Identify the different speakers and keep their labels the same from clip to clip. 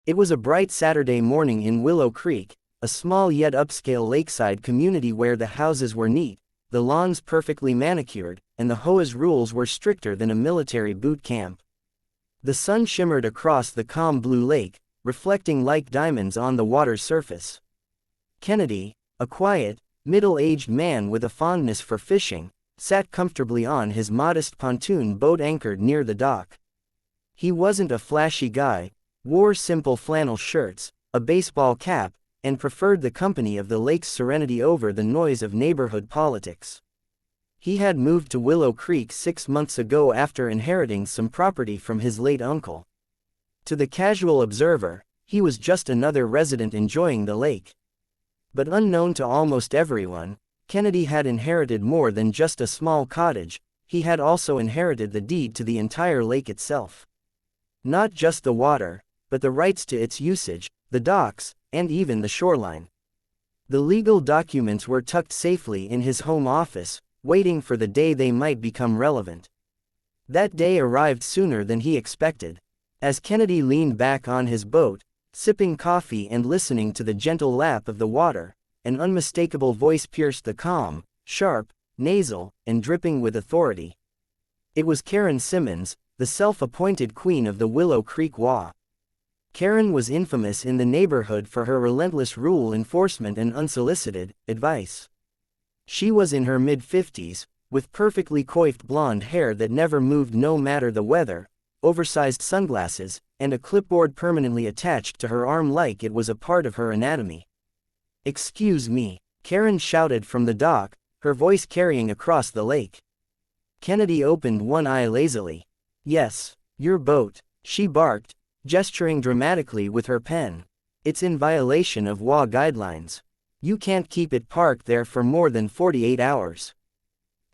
Speaker 1: It was a bright Saturday morning in Willow Creek, a small yet upscale lakeside community where the houses were neat, the lawns perfectly manicured, and the HOA's rules were stricter than a military boot camp. The sun shimmered across the calm blue lake, reflecting like diamonds on the water's surface. Kennedy, a quiet, middle-aged man with a fondness for fishing, sat comfortably on his modest pontoon boat anchored near the dock. He wasn't a flashy guy, wore simple flannel shirts, a baseball cap, and preferred the company of the lake's serenity over the noise of neighborhood politics. He had moved to Willow Creek 6 months ago after inheriting some property from his late uncle. To the casual observer, he was just another resident enjoying the lake. But unknown to almost everyone, Kennedy had inherited more than just a small cottage. He had also inherited the deed to the entire lake itself. Not just the water, but the rights to its usage, the docks, and even the shoreline. The legal documents were tucked safely in his home office, waiting for the day they might become relevant. That day arrived sooner than he expected. As Kennedy leaned back on his boat, sipping coffee and listening to the gentle lap of the water, an unmistakable voice pierced the calm, sharp, nasal, and dripping with authority. It was Karen Simmons, the self-appointed queen of the Willow Creek WA. Karen was infamous in the neighborhood for her relentless rule enforcement and unsolicited advice. She was in her mid-50s, with perfectly coiffed blonde hair that never moved no matter the weather, oversized sunglasses, and a clipboard permanently attached to her arm like it was a part of her anatomy. "Excuse me," Karen shouted from the dock, her voice carrying across the lake. Kennedy opened one eye lazily. "Yes, your boat," she barked, gesturing dramatically with her pen. "It's in violation of WA guidelines. You can't keep it parked there for more than 48 hours.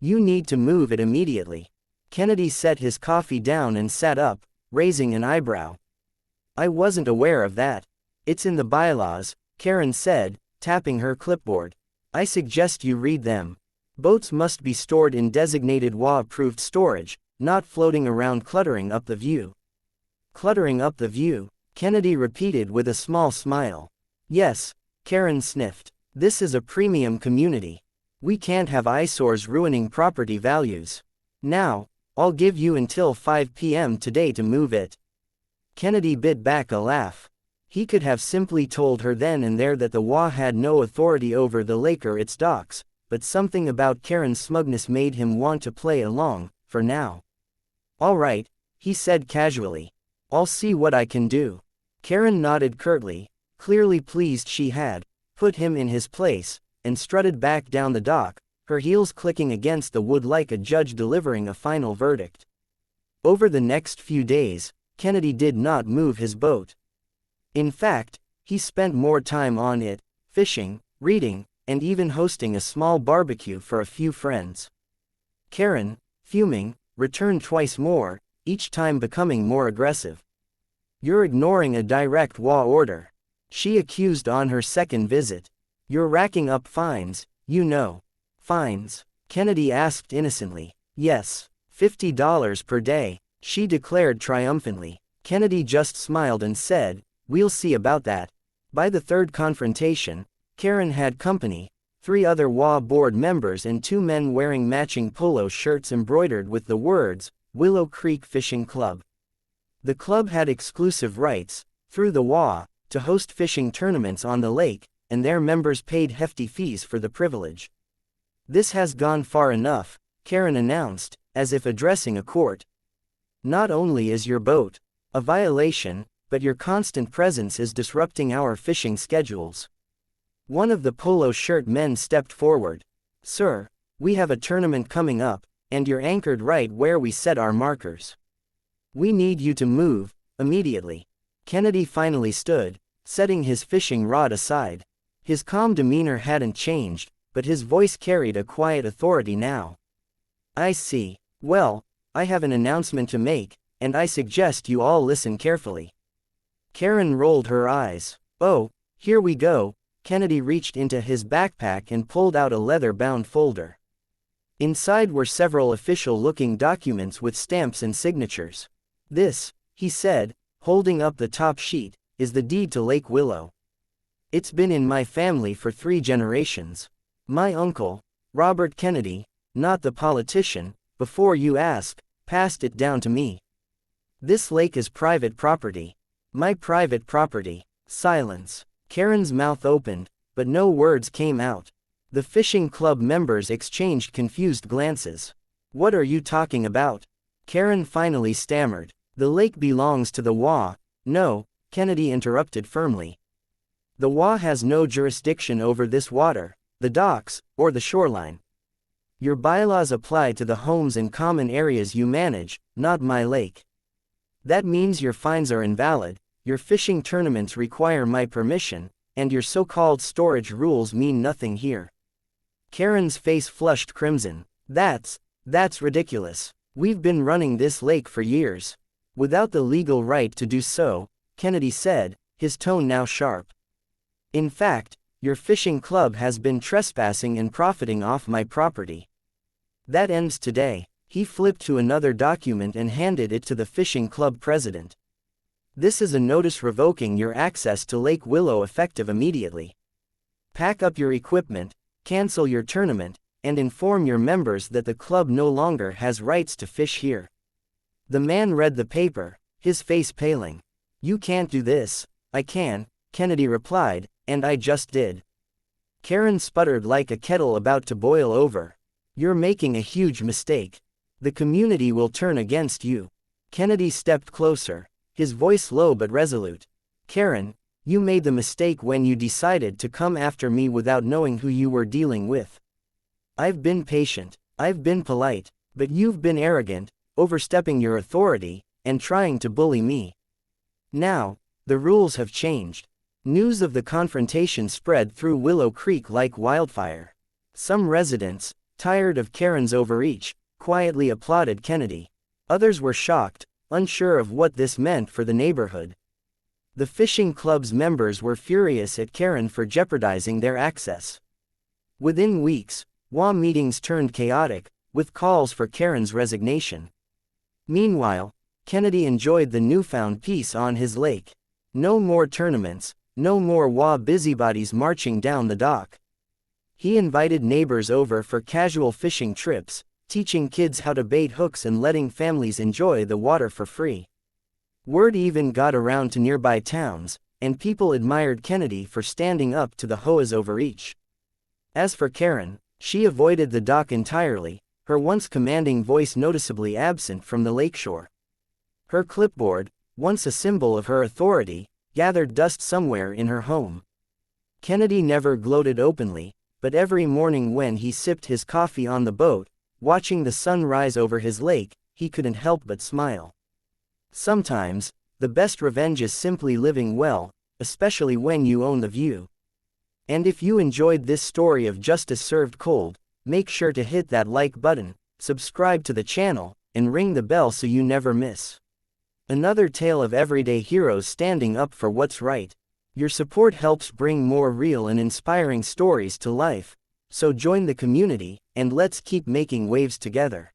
Speaker 1: You need to move it immediately." Kennedy set his coffee down and sat up, raising an eyebrow. "I wasn't aware of that. It's in the bylaws," Karen said, tapping her clipboard. "I suggest you read them. Boats must be stored in designated WA-approved storage, not floating around cluttering up the view." "Cluttering up the view," Kennedy repeated with a small smile. "Yes," Karen sniffed. "This is a premium community. We can't have eyesores ruining property values. Now, I'll give you until 5 p.m. today to move it." Kennedy bit back a laugh. He could have simply told her then and there that the WA had no authority over the lake or its docks, but something about Karen's smugness made him want to play along, for now. "All right," he said casually. "I'll see what I can do." Karen nodded curtly, clearly pleased she had put him in his place, and strutted back down the dock, her heels clicking against the wood like a judge delivering a final verdict. Over the next few days, Kennedy did not move his boat. In fact, he spent more time on it, fishing, reading, and even hosting a small barbecue for a few friends. Karen, fuming, returned twice more, each time becoming more aggressive. "You're ignoring a direct WA order," she accused on her second visit. "You're racking up fines, you know." "Fines?" Kennedy asked innocently. "Yes, $50 per day," she declared triumphantly. Kennedy just smiled and said, "We'll see about that." By the third confrontation, Karen had company, 3 other WA board members and 2 men wearing matching polo shirts embroidered with the words, Willow Creek Fishing Club. The club had exclusive rights, through the WA, to host fishing tournaments on the lake, and their members paid hefty fees for the privilege. "This has gone far enough," Karen announced, as if addressing a court. "Not only is your boat a violation, but your constant presence is disrupting our fishing schedules." One of the polo shirt men stepped forward. "Sir, we have a tournament coming up, and you're anchored right where we set our markers. We need you to move, immediately." Kennedy finally stood, setting his fishing rod aside. His calm demeanor hadn't changed, but his voice carried a quiet authority now. "I see. Well, I have an announcement to make, and I suggest you all listen carefully." Karen rolled her eyes. "Oh, here we go." Kennedy reached into his backpack and pulled out a leather-bound folder. Inside were several official-looking documents with stamps and signatures. "This," he said, holding up the top sheet, is the deed to Lake Willow. It's been in my family for 3 generations. My uncle, Robert Kennedy, not the politician, before you ask, passed it down to me. This lake is private property. My private property. Silence. Karen's mouth opened, but no words came out. The fishing club members exchanged confused glances. What are you talking about? Karen finally stammered. The lake belongs to the WA. No, Kennedy interrupted firmly. The WA has no jurisdiction over this water, the docks, or the shoreline. Your bylaws apply to the homes and common areas you manage, not my lake. That means your fines are invalid, your fishing tournaments require my permission, and your so-called storage rules mean nothing here. Karen's face flushed crimson. That's ridiculous. We've been running this lake for years. Without the legal right to do so, Kennedy said, his tone now sharp. In fact, your fishing club has been trespassing and profiting off my property. That ends today. He flipped to another document and handed it to the fishing club president. This is a notice revoking your access to Lake Willow effective immediately. Pack up your equipment, cancel your tournament, and inform your members that the club no longer has rights to fish here. The man read the paper, his face paling. You can't do this. I can, Kennedy replied, and I just did. Karen sputtered like a kettle about to boil over. You're making a huge mistake. The community will turn against you. Kennedy stepped closer, his voice low but resolute. Karen, you made the mistake when you decided to come after me without knowing who you were dealing with. I've been patient, I've been polite, but you've been arrogant, overstepping your authority, and trying to bully me. Now, the rules have changed. News of the confrontation spread through Willow Creek like wildfire. Some residents, tired of Karen's overreach, quietly applauded Kennedy. Others were shocked, unsure of what this meant for the neighborhood. The fishing club's members were furious at Karen for jeopardizing their access. Within weeks, WA meetings turned chaotic, with calls for Karen's resignation. Meanwhile, Kennedy enjoyed the newfound peace on his lake. No more tournaments, no more WA busybodies marching down the dock. He invited neighbors over for casual fishing trips, teaching kids how to bait hooks and letting families enjoy the water for free. Word even got around to nearby towns, and people admired Kennedy for standing up to the WA's overreach. As for Karen, she avoided the dock entirely, her once commanding voice noticeably absent from the lakeshore. Her clipboard, once a symbol of her authority, gathered dust somewhere in her home. Kennedy never gloated openly, but every morning when he sipped his coffee on the boat, watching the sun rise over his lake, he couldn't help but smile. Sometimes, the best revenge is simply living well, especially when you own the view. And if you enjoyed this story of justice served cold, make sure to hit that like button, subscribe to the channel, and ring the bell so you never miss another tale of everyday heroes standing up for what's right. Your support helps bring more real and inspiring stories to life, so join the community, and let's keep making waves together.